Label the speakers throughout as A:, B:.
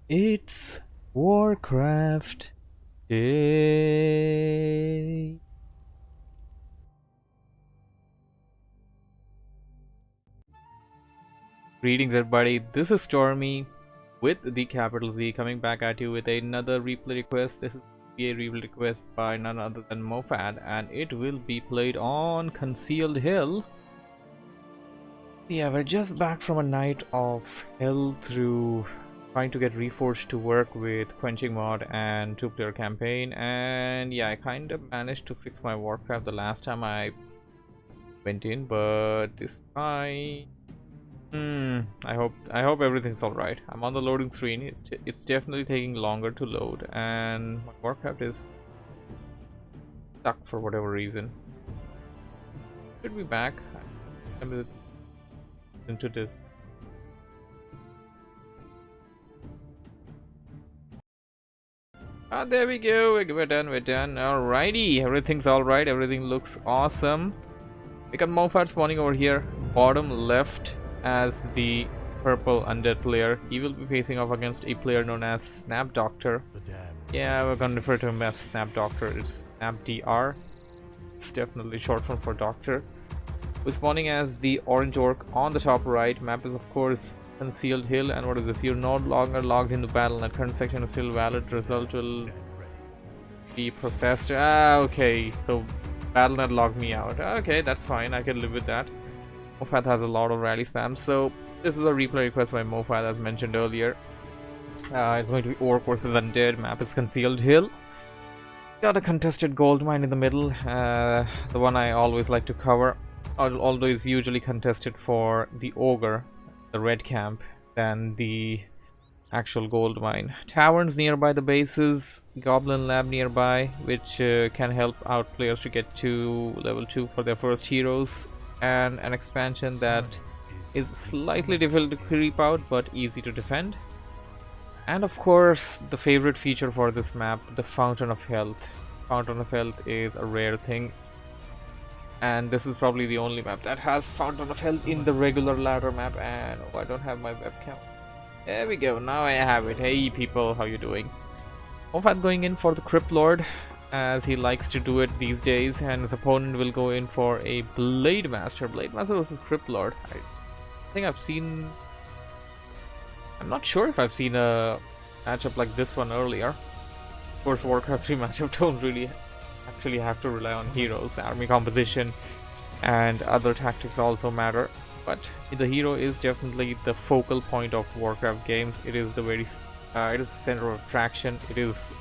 A: It's WarCraft Day. Greetings, everybody. This is Stormy with the capital Z coming back at you with another replay request. This is a replay request by none other than MoFaD, and it will be played on Concealed Hill. Yeah, we're just back from a night of hell through trying to get Reforged to work with Quenching mod and 2-player campaign, and yeah, I kind of managed to fix my WarCraft the last time I went in, but this time I hope everything's all right. I'm on the loading screen. It's definitely taking longer to load, and my WarCraft is stuck for whatever reason. Should be back. I'm into this. Ah, there we go. We're done. Alrighty, everything's all right. Everything looks awesome. We got MoFaD spawning over here, bottom left, as the purple undead player. He will be facing off against a player known as SnapDr. Yeah, we're gonna refer to him as SnapDr. It's SnapDr. It's definitely short form for doctor. We're spawning as the orange orc on the top right. Map is of course Concealed Hill, and what is this? You're no longer logged into battle, and current section is still valid. Result will be processed. Ah, okay. So BattleNet logged me out. Okay, that's fine. I can live with that. MoFaD has a lot of rally spam, so this is a replay request by MoFaD as mentioned earlier. It's going to be Orc versus Undead. Map is Concealed Hill. Got a contested gold mine in the middle, the one I always like to cover, although it's usually contested for the Ogre, the red camp, than the actual gold mine. Taverns nearby the bases, Goblin Lab nearby, which can help out players to get to level 2 for their first heroes, and an expansion that is slightly difficult to creep out but easy to defend. And of course, the favorite feature for this map, the Fountain of Health. Fountain of Health is a rare thing, and this is probably the only map that has Fountain of Health in the regular ladder map. And oh, I don't have my webcam. There we go, now I have it. Hey people, how you doing? MoFaD going in for the Crypt Lord, as he likes to do it these days, and his opponent will go in for a Blade Master. Blade Master versus Crypt Lord. I think I'm not sure if I've seen a matchup like this one earlier. Of course, Warcraft 3 matchup don't really actually have to rely on heroes. Army composition and other tactics also matter, but the hero is definitely the focal point of Warcraft games. It is the it is the center of attraction. It is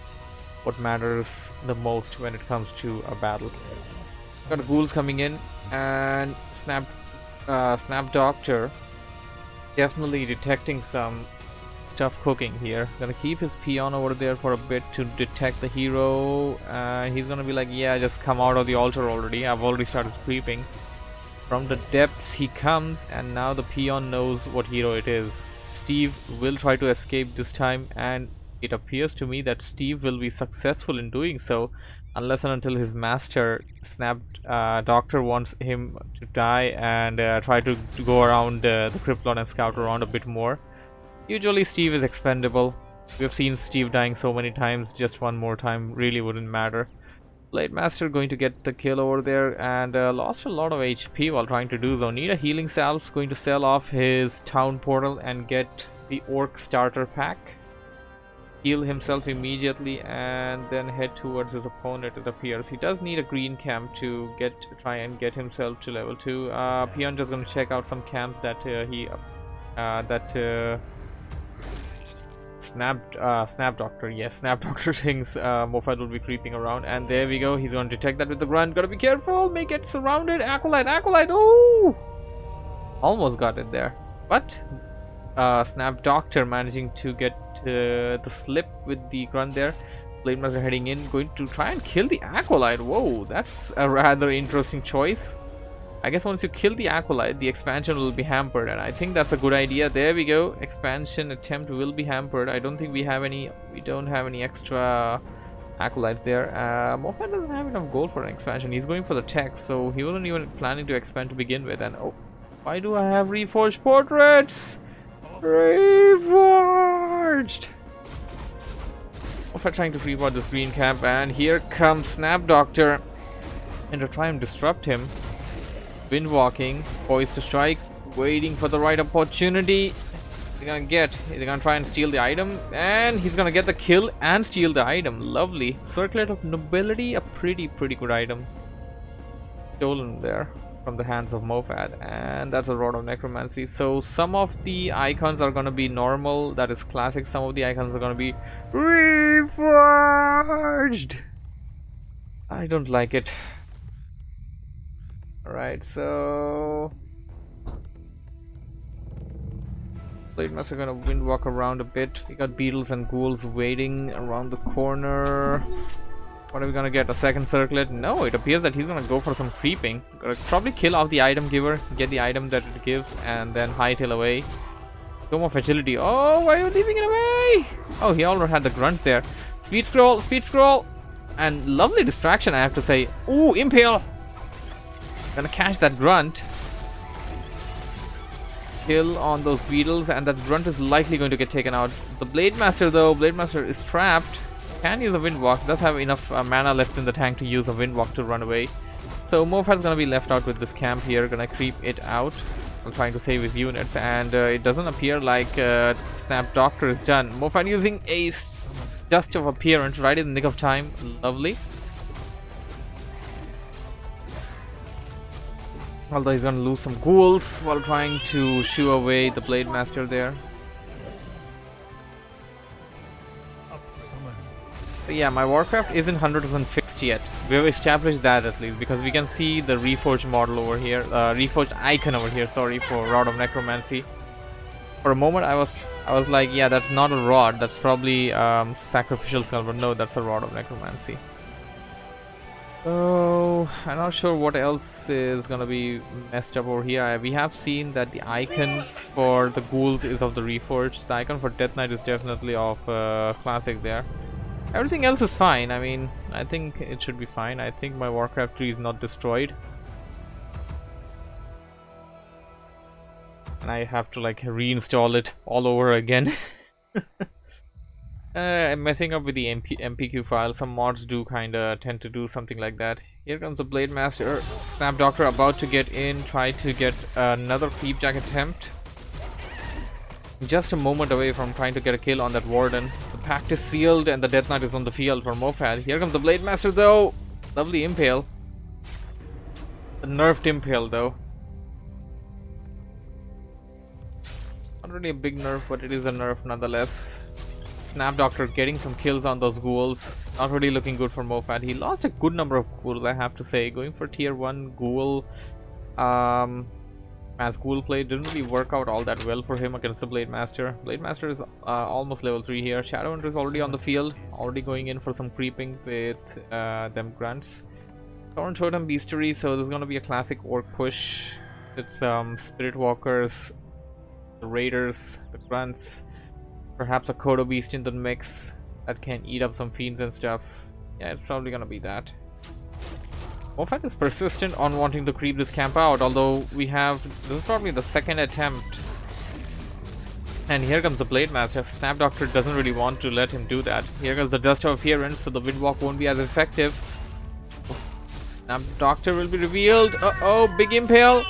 A: what matters the most when it comes to a battle. Got ghouls coming in, and SnapDr definitely detecting some stuff cooking here. Gonna keep his peon over there for a bit to detect the hero. He's gonna be like, yeah, just come out of the altar already. I've already started creeping. From the depths he comes, and now the peon knows what hero it is. Steve will try to escape this time, and it appears to me that Steve will be successful in doing so, unless and until his master SnapDr wants him to die and try to go around the Crypt Lord and scout around a bit more. Usually Steve is expendable. We've seen Steve dying so many times, just one more time really wouldn't matter. Blade Master going to get the kill over there, and lost a lot of HP while trying to do so. Need a healing salve, going to sell off his town portal and get the Orc starter pack. Heal himself immediately and then head towards his opponent, it appears. He does need a green camp to try and get himself to level 2. Peon just gonna check out some camps that SnapDr, yes, SnapDr thinks MoFaD will be creeping around, and there we go. He's gonna detect that with the grunt. Gotta be careful, may get surrounded. Acolyte, oh! Almost got it there, but SnapDr managing to get the slip with the grunt there. Blade Master heading in, going to try and kill the Acolyte. Whoa, that's a rather interesting choice. I guess once you kill the Acolyte, the expansion will be hampered, and I think that's a good idea. There we go, expansion attempt will be hampered. I don't think we don't have any extra Acolytes there. MoFaD doesn't have enough gold for an expansion. He's going for the tech, so he wasn't even planning to expand to begin with. And oh, why do I have Reforged portraits? Reforged! MoFaD trying to creep out this green camp, and here comes SnapDr. And to try and disrupt him. Wind walking, poised to strike, waiting for the right opportunity. They're gonna try and steal the item, and he's gonna get the kill and steal the item. Lovely. Circlet of Nobility, a pretty good item. Stolen there from the hands of MoFaD, and that's a Rod of Necromancy. So some of the icons are gonna be normal, that is classic. Some of the icons are gonna be Reforged. I don't like it. Alright, so Blade Master gonna wind walk around a bit. We got beetles and ghouls waiting around the corner. What are we gonna get? A second circlet? No, it appears that he's gonna go for some creeping. Gonna probably kill off the item giver, get the item that it gives, and then hightail away. Tome of Agility. Oh, why are you leaving it away? Oh, he already had the grunts there. Speed scroll, and lovely distraction, I have to say. Ooh, impale. Gonna catch that grunt. Kill on those beetles, and that grunt is likely going to get taken out. The Blade Master though, Blade Master is trapped. Can use a wind walk, does have enough mana left in the tank to use a wind walk to run away. So MoFaD's gonna be left out with this camp here, gonna creep it out while trying to save his units, and it doesn't appear like SnapDr is done. MoFaD using a Dust of Appearance right in the nick of time. Lovely. Although he's gonna lose some ghouls while trying to shoo away the Blade Master there. But yeah, my WarCraft isn't 100% fixed yet. We've established that at least, because we can see the Reforged model over here, Reforged icon over here, sorry, for Rod of Necromancy. For a moment I was like, yeah, that's not a rod, that's probably Sacrificial Skull, but no, that's a Rod of Necromancy. So I'm not sure what else is gonna be messed up over here. We have seen that the icons for the ghouls is of the Reforged. The icon for Death Knight is definitely of classic there. Everything else is fine. I mean, I think it should be fine. I think my Warcraft tree is not destroyed. And I have to like reinstall it all over again. I'm messing up with the MPQ file. Some mods do kinda tend to do something like that. Here comes the Blade Master. SnapDr about to get in, try to get another Creepjack attempt. Just a moment away from trying to get a kill on that Warden. The pact is sealed and the Death Knight is on the field for MoFaD. Here comes the Blade Master though. Lovely impale. A nerfed impale though. Not really a big nerf, but it is a nerf nonetheless. SnapDr getting some kills on those ghouls. Not really looking good for MoFaD. He lost a good number of ghouls, I have to say. Going for tier 1 ghoul as ghoul play didn't really work out all that well for him against the Blade Master. Blade Master is almost level 3 here. Shadowhunter is already on the field, already going in for some creeping with them grunts. Torn Totem Beastery, so there's gonna be a classic orc push. It's Spirit Walkers, the Raiders, the grunts. Perhaps a Kodo Beast in the mix that can eat up some fiends and stuff. Yeah, it's probably gonna be that. MoFaD is persistent on wanting to creep this camp out, although we have... This is probably the second attempt. And here comes the Blade Master. SnapDr doesn't really want to let him do that. Here comes the Dust of Appearance, so the Windwalk won't be as effective. SnapDr will be revealed. Uh-oh, big impale.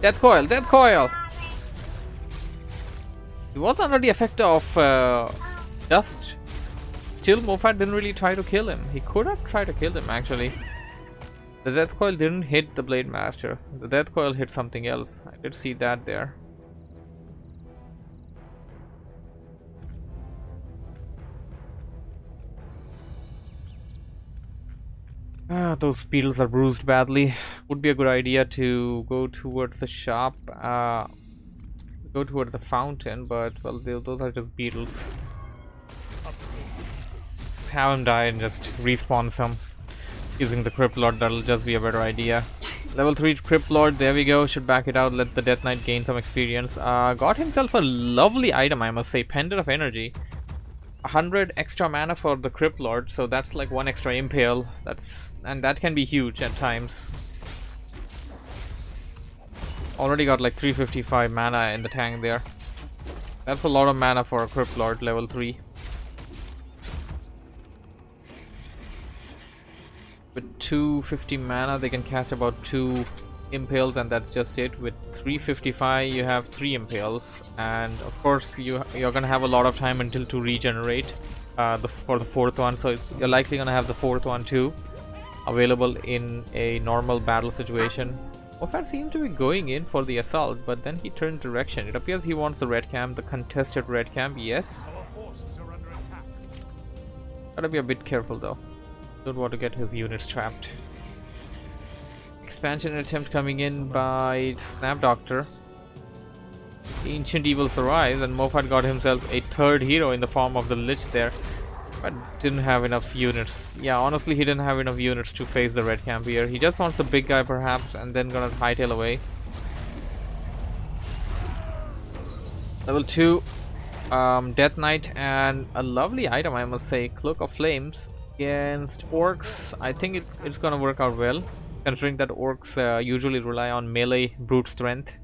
A: Death Coil, Death Coil! It was under the effect of dust. Still, MoFaD didn't really try to kill him. He could have tried to kill him actually. The Death Coil didn't hit the Blade Master. The Death Coil hit something else. I did see that there. Those beetles are bruised badly. Would be a good idea to go towards the shop. Go towards the fountain, but well, those are just beetles. Have him die and just respawn some. Using the Crypt Lord, that'll just be a better idea. Level 3 Crypt Lord, there we go. Should back it out, let the Death Knight gain some experience. Got himself a lovely item, I must say. Pendant of Energy. 100 extra mana for the Crypt Lord, so that's like 1 extra impale. And that can be huge at times. Already got like 355 mana in the tank there. That's a lot of mana for a Crypt Lord level 3. 250 mana, they can cast about 2 impales, and that's just it. With 355 you have 3 impales, and of course you're gonna have a lot of time until to regenerate for the 4th one, so you're likely gonna have the 4th one too available in a normal battle situation. MoFaD seems to be going in for the assault, but then he turned direction. It appears he wants the red camp, the contested red camp. Yes, gotta be a bit careful though, don't want to get his units trapped. Expansion attempt coming in by SnapDr. Ancient Evil survives, and MoFaD got himself a 3rd hero in the form of the Lich there, but didn't have enough units. Yeah, honestly, he didn't have enough units to face the red camp here. He just wants the big guy perhaps, and then gonna hightail away. Level 2 Death Knight, and a lovely item, I must say, Cloak of Flames against orcs. I think it's gonna work out well, considering that orcs usually rely on melee brute strength.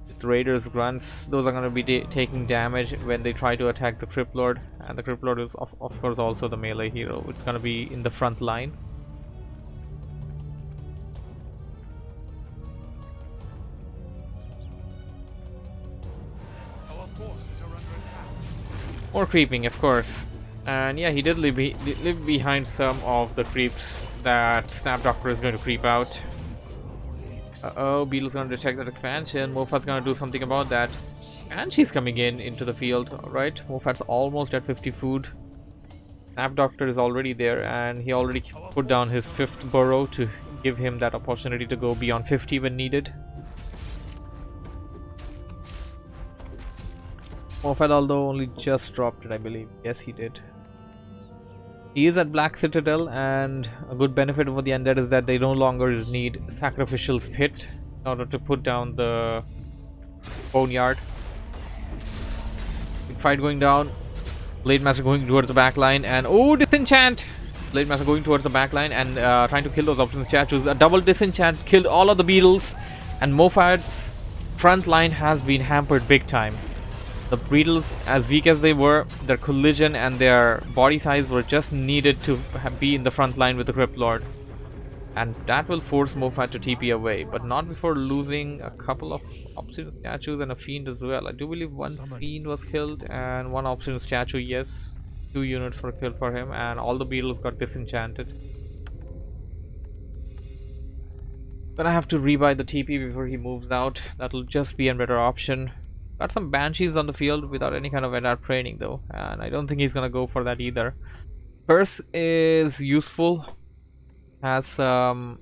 A: With raiders, grunts, those are going to be taking damage when they try to attack the Crypt Lord, and the Crypt Lord is of course also the melee hero. It's going to be in the front line. More creeping, of course. And yeah, he did live behind some of the creeps that SnapDr is going to creep out. Uh-oh, Beetle's going to detect that expansion. MoFaD's going to do something about that. And she's coming into the field. Alright, MoFaD's almost at 50 food. SnapDr is already there, and he already put down his 5th burrow to give him that opportunity to go beyond 50 when needed. MoFaD, although, only just dropped it, I believe. Yes, he did. He is at Black Citadel, and a good benefit for the Undead is that they no longer need Sacrificial Pit in order to put down the Boneyard. Big fight going down. Blade Master going towards the back line, and oh, disenchant! Blade Master going towards the back line and trying to kill those options statues. A double disenchant killed all of the beetles, and MoFaD's front line has been hampered big time. The beetles, as weak as they were, their collision and their body size were just needed to be in the front line with the Crypt Lord. And that will force MoFaD to TP away, but not before losing a couple of Obsidian statues and a Fiend as well. I do believe one Fiend was killed and one Obsidian statue, yes. 2 units were killed for him, and all the beetles got disenchanted. Gonna have to rebuy the TP before he moves out. That'll just be a better option. Got some Banshees on the field without any kind of NR training though, and I don't think he's gonna go for that either. Curse is useful. Has some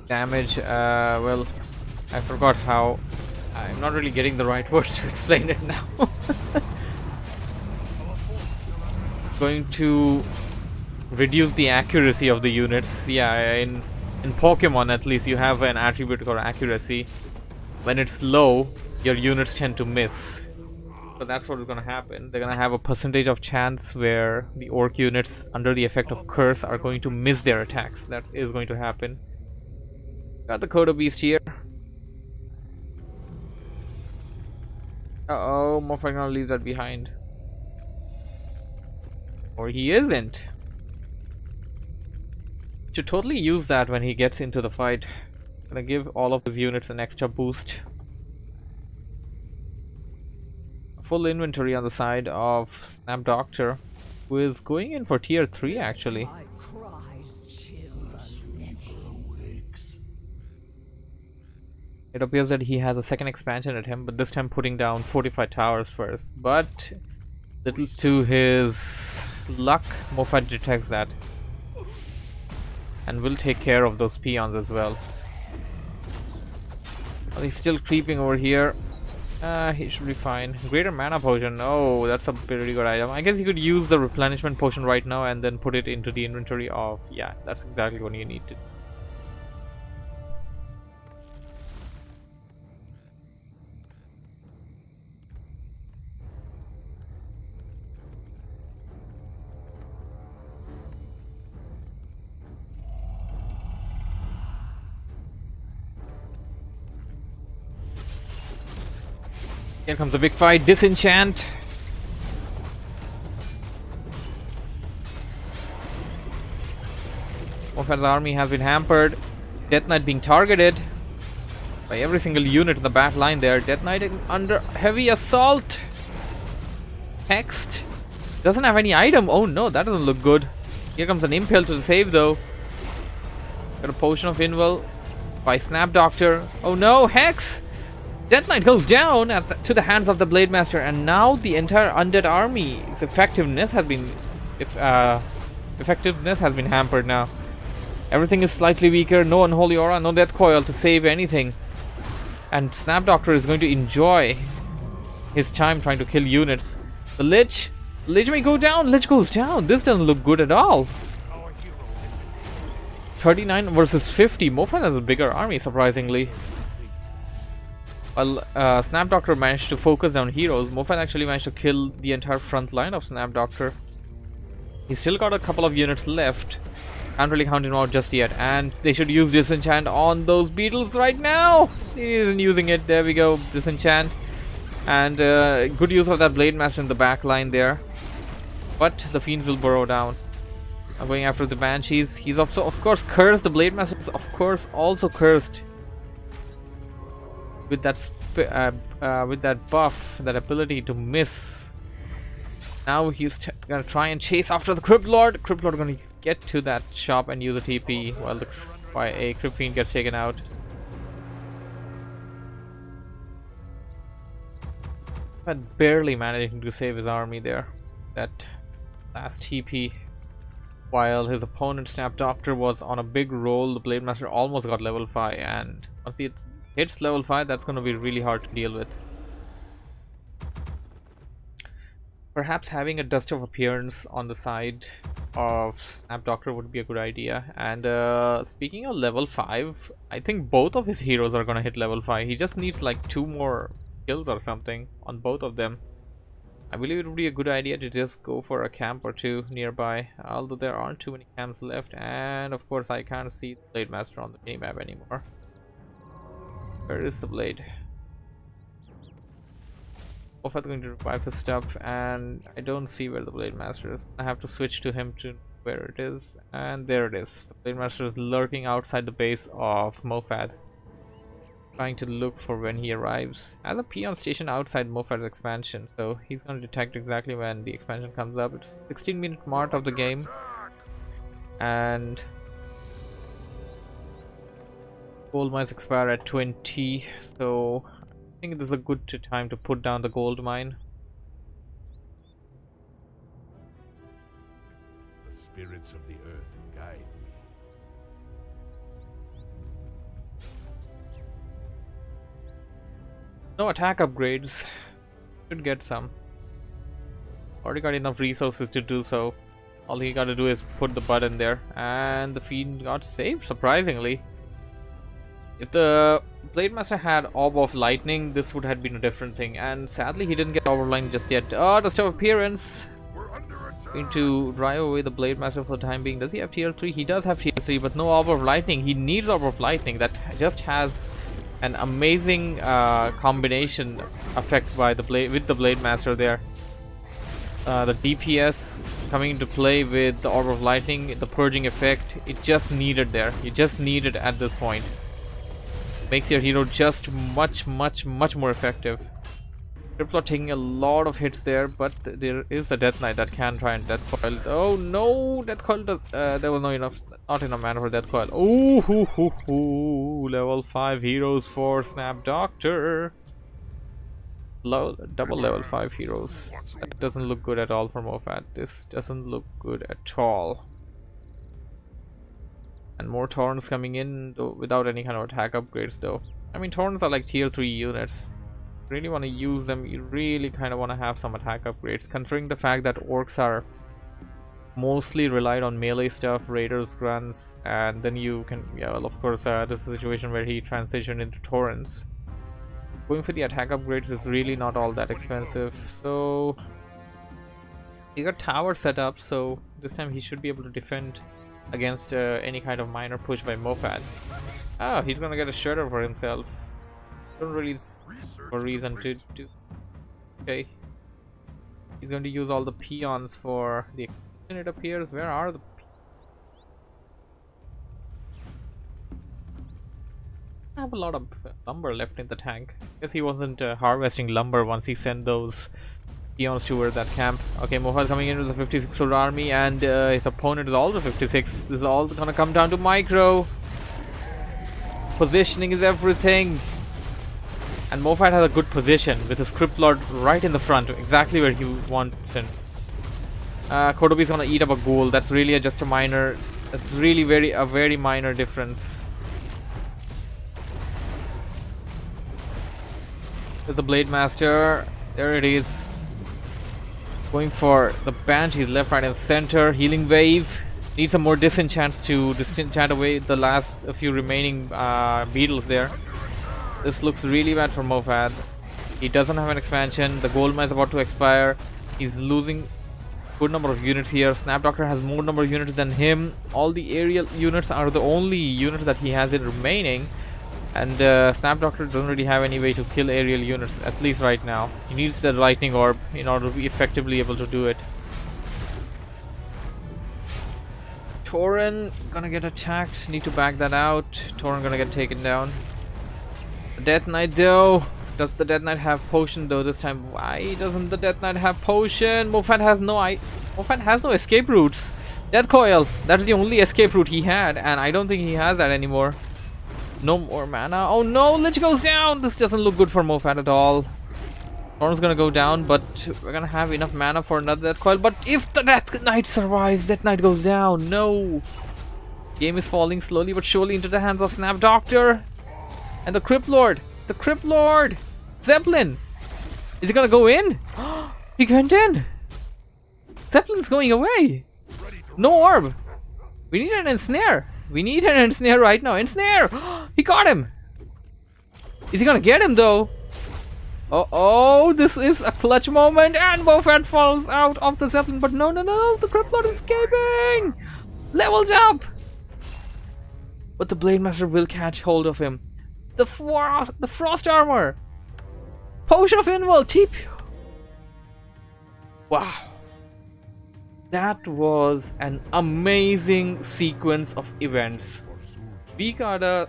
A: damage. Well, I forgot how. I'm not really getting the right words to explain it now. Going to reduce the accuracy of the units. Yeah, in Pokemon at least you have an attribute called accuracy. When it's low, your units tend to miss. So that's what is going to happen. They're going to have a percentage of chance where the orc units under the effect of curse are going to miss their attacks. That is going to happen. Got the Kodo Beast here. Uh-oh, MoFaD gonna leave that behind. Or he isn't. Should totally use that when he gets into the fight. Gonna give all of his units an extra boost. A full inventory on the side of SnapDr, who is going in for tier 3 actually. It appears that he has a second expansion at him, but this time putting down fortified towers first. But little to his luck, MoFaD detects that and will take care of those peons as well. Well, he's still creeping over here. He should be fine. Greater mana potion. Oh, that's a pretty good item. I guess you could use the replenishment potion right now and then put it into the inventory of... Yeah, that's exactly what you need to. Here comes a big fight. Disenchant. MoFaD's army has been hampered. Death Knight being targeted by every single unit in the back line there. Death Knight under heavy assault. Hexed. Doesn't have any item. Oh no, that doesn't look good. Here comes an Impale to the save though. Got a potion of Invul by SnapDr. Oh no, Hex! Death Knight goes down to the hands of the Blade Master, and now the entire Undead army's effectiveness has been hampered now. Everything is slightly weaker. No Unholy Aura, no Death Coil to save anything. And SnapDr is going to enjoy his time trying to kill units. The Lich may go down. Lich goes down. This doesn't look good at all. 39 versus 50. MoFaD has a bigger army, surprisingly. While SnapDr managed to focus down heroes, MoFaD actually managed to kill the entire front line of SnapDr. He's still got a couple of units left. Can't really count him out just yet. And they should use Disenchant on those beetles right now. He isn't using it. There we go. Disenchant. And good use of that Blade Master in the back line there. But the Fiends will burrow down. I'm going after the Banshees. He's also, of course, cursed. The Blade Master is, of course, also cursed. With that buff, that ability to miss. Now he's gonna try and chase after the Crypt Lord. Crypt Lord gonna get to that shop and use a TP while a Crypt Fiend gets taken out. But barely managing to save his army there. That last TP. While his opponent SnapDr was on a big roll, the Blade Master almost got level 5, and once he hits level 5, that's going to be really hard to deal with. Perhaps having a Dust of Appearance on the side of SnapDr would be a good idea. And speaking of level 5, I think both of his heroes are going to hit level 5. He just needs like 2 more kills or something on both of them. I believe it would be a good idea to just go for a camp or 2 nearby, although there aren't too many camps left, and of course I can't see the Blade Master on the minimap anymore. Where is the Blade? MoFaD going to revive his stuff, and I don't see where the Blade Master is. I have to switch to him to where it is, and there it is. The Blade Master is lurking outside the base of MoFaD, trying to look for when he arrives. As a peon station outside MoFaD's expansion, so he's going to detect exactly when the expansion comes up. It's 16-minute mark of the game, and gold mines expire at 20, so I think this is a good time to put down the gold mine.
B: The spirits of the earth guide me.
A: No attack upgrades. Should get some. Already got enough resources to do so. All he got to do is put the button there, and the Fiend got saved, surprisingly. If the Blade Master had Orb of Lightning, this would have been a different thing, and sadly he didn't get Orb of Lightning just yet. Oh, Dust of Appearance! Going to drive away the Blade Master for the time being. Does he have tier 3? He does have tier 3, but no Orb of Lightning. He needs Orb of Lightning. That just has an amazing combination effect by the with the Blade Master there. The DPS coming into play with the Orb of Lightning, the purging effect, it just needed there. You just need it at this point. Makes your hero just much more effective. Crypt Lord taking a lot of hits there, but there is a Death Knight that can try and Death Coil. Oh no, Death Coil there was not enough mana for Death Coil. Oh, level 5 heroes for SnapDr. Double level 5 heroes. That doesn't look good at all for MoFaD. This doesn't look good at all. And more Torrents coming in though, without any kind of attack upgrades though. I mean, Torrents are like tier 3 units. Really want to use them, you really kind of want to have some attack upgrades, considering the fact that orcs are mostly relied on melee stuff, raiders, grunts, and then you can, yeah, well, of course, this is a situation where he transitioned into Torrents. Going for the attack upgrades is really not all that expensive, so he got tower set up, so this time he should be able to defend against any kind of minor push by MoFaD. Oh, he's gonna get a shredder for himself. Don't really see a reason to do. Okay, he's going to use all the peons for the expansion, it appears. Where are the have a lot of lumber left in the tank. Guess he wasn't harvesting lumber once he sent those peons toward that camp. Okay, MoFaD coming in with a 56 soldier army, and his opponent is also 56. This is all gonna come down to micro. Positioning is everything. And MoFaD has a good position with his Crypt Lord right in the front, exactly where he wants him. Kodobi's gonna eat up a ghoul. That's really just a minor. That's really a very minor difference. There's a Blade Master. There it is. Going for the Banshees left, right, and center. Healing Wave. Need some more disenchants to disenchant away the last few remaining beetles there. This looks really bad for MoFaD. He doesn't have an expansion. The gold mine is about to expire. He's losing a good number of units here. SnapDr has more number of units than him. All the aerial units are the only units that he has in remaining. And SnapDr doesn't really have any way to kill aerial units, at least right now. He needs the lightning orb in order to be effectively able to do it. Tauren gonna get attacked. Need to back that out. Tauren gonna get taken down. Death Knight though. Does the Death Knight have potion though this time? Why doesn't the Death Knight have potion? MoFaD has no escape routes. Death Coil. That's the only escape route he had, and I don't think he has that anymore. No more mana. Oh no, Lich goes down. This doesn't look good for MoFaD at all. Tauren's gonna go down, but we're gonna have enough mana for another Death Coil. But if the Death Knight survives, Death Knight goes down. No. Game is falling slowly but surely into the hands of SnapDr. And the Crypt Lord! The Crypt Lord! Zeppelin! Is he gonna go in? He went in! Zeppelin's going away! No orb! We need an ensnare! We need an ensnare right now! Ensnare! He got him! Is he gonna get him though? Oh, this is a clutch moment, and MoFaD falls out of the Zeppelin, but no, the Crypt Lord is escaping! Levels up! But the Blade Master will catch hold of him. The frost armor, potion of invul, TP. Wow, that was an amazing sequence of events. We gotta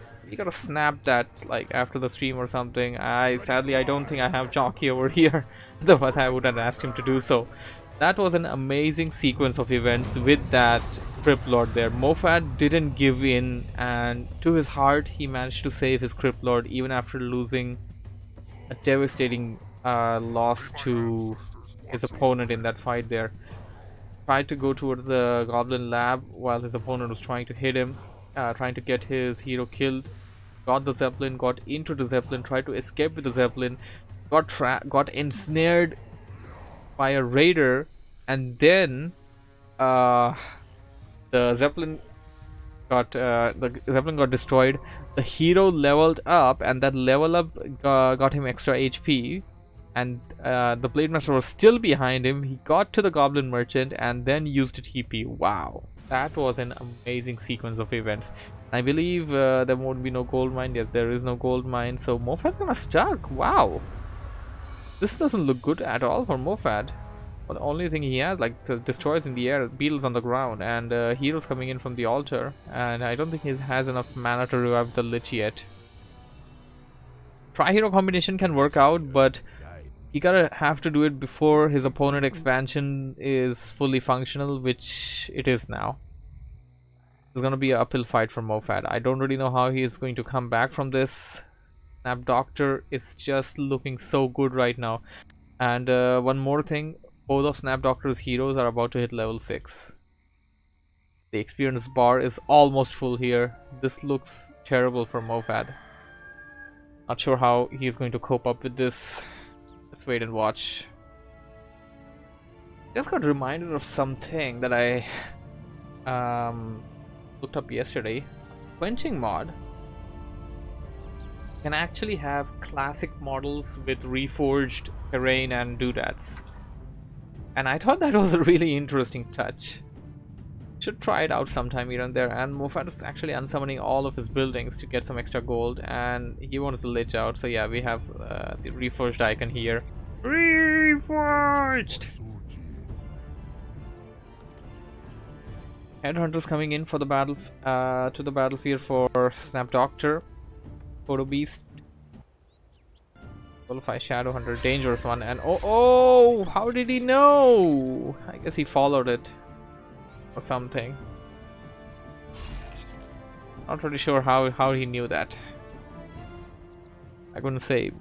A: snap that like after the stream or something. Sadly I don't think I have Jockey over here. Otherwise I would have asked him to do so. That was an amazing sequence of events with that Crypt Lord there. MoFaD didn't give in, and to his heart he managed to save his Crypt Lord even after losing a devastating loss to his opponent in that fight there. Tried to go towards the Goblin Lab while his opponent was trying to hit him, trying to get his hero killed. Got the Zeppelin, got into the Zeppelin, tried to escape with the Zeppelin, got ensnared by a raider, and then the Zeppelin got destroyed. The hero leveled up, and that level up got him extra HP, and the Blade Master was still behind him. He got to the Goblin Merchant and then used a TP. Wow, that was an amazing sequence of events. I believe there won't be no gold mine. Yes, there is no gold mine, so MoFaD's gonna stuck. Wow, this doesn't look good at all for MoFaD. Well, the only thing he has, like, the destroyers in the air, beetles on the ground, and heroes coming in from the altar, and I don't think he has enough mana to revive the Lich yet. Tri-hero combination can work out, but you gotta have to do it before his opponent expansion is fully functional, which it is now. It's gonna be an uphill fight for MoFaD. I don't really know how he is going to come back from this. SnapDr is just looking so good right now. And one more thing, both of SnapDr's heroes are about to hit level 6. The experience bar is almost full here. This looks terrible for MoFaD. Not sure how he's going to cope up with this. Let's wait and watch. Just got reminded of something that I looked up yesterday. Quenching mod can actually have classic models with reforged terrain and doodads, and I thought that was a really interesting touch. Should try it out sometime here and there. And MoFaD is actually unsummoning all of his buildings to get some extra gold, and he wants the Lich out. So yeah, we have the Reforged icon here. Reforged! Headhunters coming in for the battle to the battlefield for SnapDr. Photo Beast. Qualify Shadow Hunter, dangerous one, and oh, how did he know? I guess he followed it or something. Not really sure how he knew that. I couldn't say.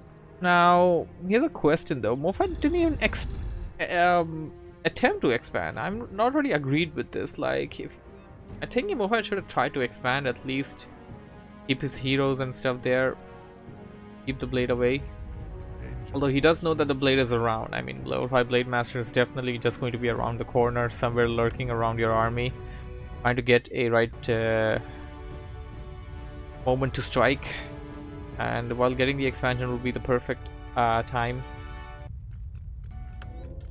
A: Now here's a question though. MoFaD didn't even attempt to expand. I'm not really agreed with this. Like, if I think MoFaD should have tried to expand at least, keep his heroes and stuff there, keep the blade away. Although he does know that the blade is around. I mean, level 5 Blade Master is definitely just going to be around the corner, somewhere lurking around your army, trying to get a right moment to strike. And while getting the expansion will be the perfect time.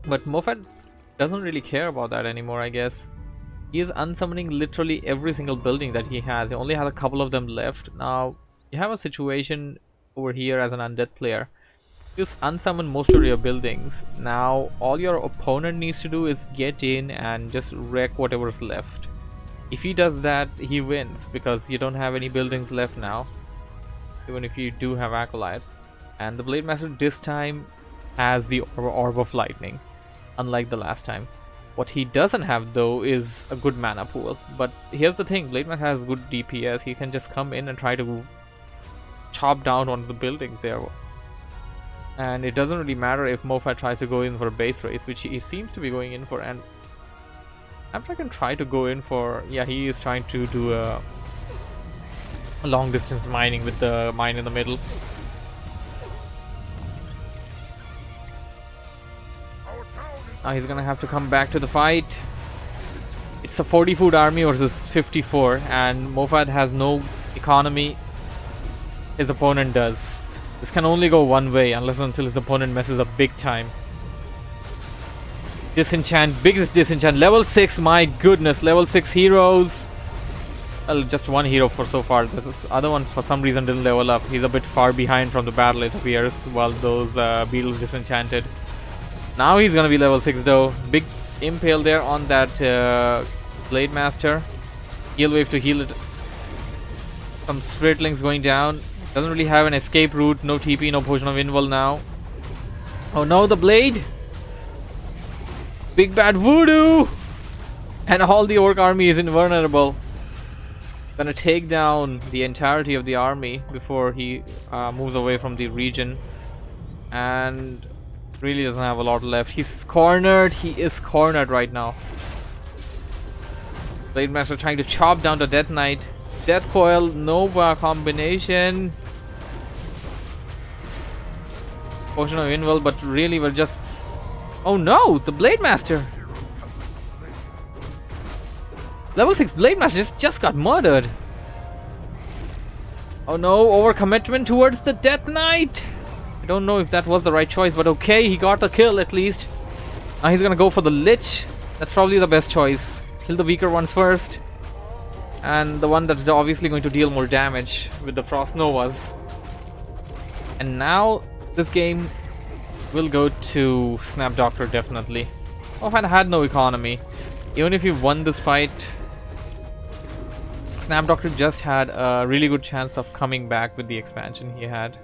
A: But MoFaD doesn't really care about that anymore, I guess. He is unsummoning literally every single building that he has. He only has a couple of them left. Now, you have a situation over here as an undead player. Just unsummon most of your buildings. Now all your opponent needs to do is get in and just wreck whatever's left. If he does that, he wins, because you don't have any buildings left now, even if you do have acolytes. And the Blade Master this time has the Orb of Lightning, unlike the last time. What he doesn't have though is a good mana pool. But here's the thing, Blade Master has good DPS. He can just come in and try to chop down one of the buildings there. And it doesn't really matter if MoFaD tries to go in for a base race, which he seems to be going in for. And after I can try to go in for, yeah, he is trying to do a long distance mining with the mine in the middle. Now he's gonna have to come back to the fight. It's a 40 food army versus 54, and MoFaD has no economy. His opponent does. This can only go one way unless until his opponent messes up big time. Disenchant, biggest disenchant, level 6, my goodness, level 6 heroes. Well, just one hero for so far. This other one for some reason didn't level up. He's a bit far behind from the battle, it appears, while those beetles disenchanted. Now he's gonna be level 6 though. Big impale there on that Blade Master. Heal wave to heal it. Some Spiritlings going down. Doesn't really have an escape route. No TP, no Potion of Invul now. Oh no, the blade! Big bad voodoo! And all the orc army is invulnerable. Gonna take down the entirety of the army before he moves away from the region. And really doesn't have a lot left. He's cornered. He is cornered right now. Blade Master trying to chop down the Death Knight. Death Coil, Nova combination. Potion of Invul, but really we're just... Oh no! The Blade Master! Level 6 Blade Master just got murdered! Oh no, overcommitment towards the Death Knight! I don't know if that was the right choice, but okay, he got the kill at least. Now he's gonna go for the Lich. That's probably the best choice. Kill the weaker ones first. And the one that's obviously going to deal more damage with the Frost Novas. And now this game will go to SnapDr definitely. MoFaD had no economy. Even if he won this fight, SnapDr just had a really good chance of coming back with the expansion he had.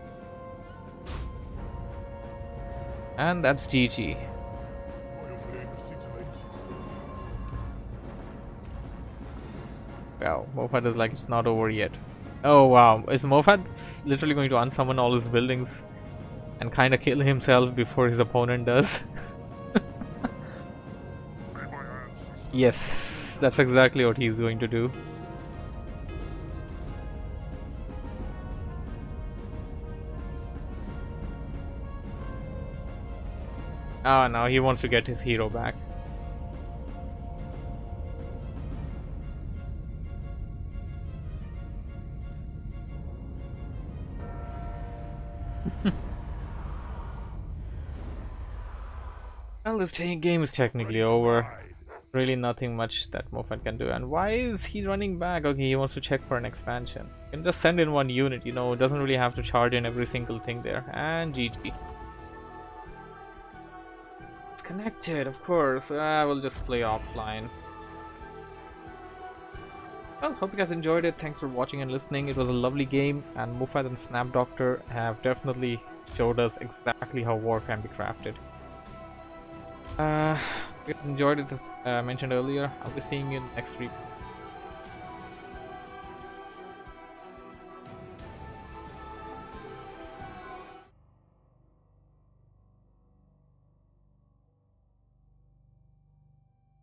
A: And that's GG. Wow, MoFaD is like, it's not over yet. Oh wow, is MoFaD literally going to unsummon all his buildings and kind of kill himself before his opponent does? Yes, that's exactly what he's going to do. Ah, now he wants to get his hero back. Well, this game is technically over. Really nothing much that MoFaD can do. And why is he running back? Okay, he wants to check for an expansion. You can just send in one unit, you know, doesn't really have to charge in every single thing there. And GG. It's connected, of course. We'll just play offline. Well, hope you guys enjoyed it. Thanks for watching and listening. It was a lovely game, and MoFaD and SnapDr have definitely showed us exactly how war can be crafted. If you guys enjoyed it, as mentioned earlier, I'll be seeing you in the next review.